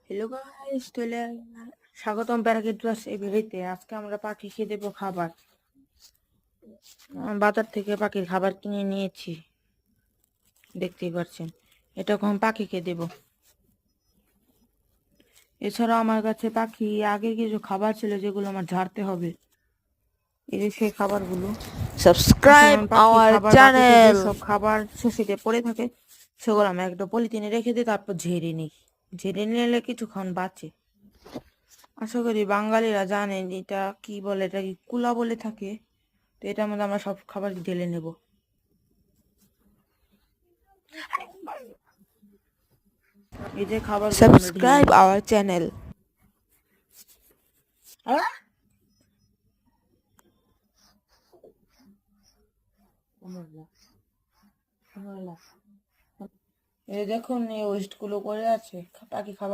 Hello guys, চলে স্বাগতম parakeet plus এই ভিডিওতে। আজকে আমরা পাখিকে দেবো খাবার। বাজার থেকে পাখির খাবার কিনে নিয়েছি, দেখতেই পাচ্ছেন। এটা এখন পাখিকে দেব। এছাড়াও আমার কাছে পাখি আগে কিছু খাবার ছিল, যেগুলো আমার ঝাড়তে হবে। এই যে সেই খাবারগুলো। Subscribe পাখি our খাবার বাটিতে channel. যেসব খাবার শেষেতে পড়ে থাকে, সেগুলো আমি একটা পলিথিনে রেখে দিই, তারপর ঝেড়ে নিই। ঝেড়ে নিলে কিছুক্ষণ বাঁচে। আশা করি বাঙালিরা জানেন এটা কি বলে, এটা কি কুলা বলে থাকে। তো এটার মধ্যে আমরা সব খাবার ঢেলে নেব। এই যে খাবারগুলো আমরা ঢেলে Subscribe নিচ্ছি। our channel. এই দেখুন, এই ওয়েস্ট গুলো করে আছে, পাখি খাবার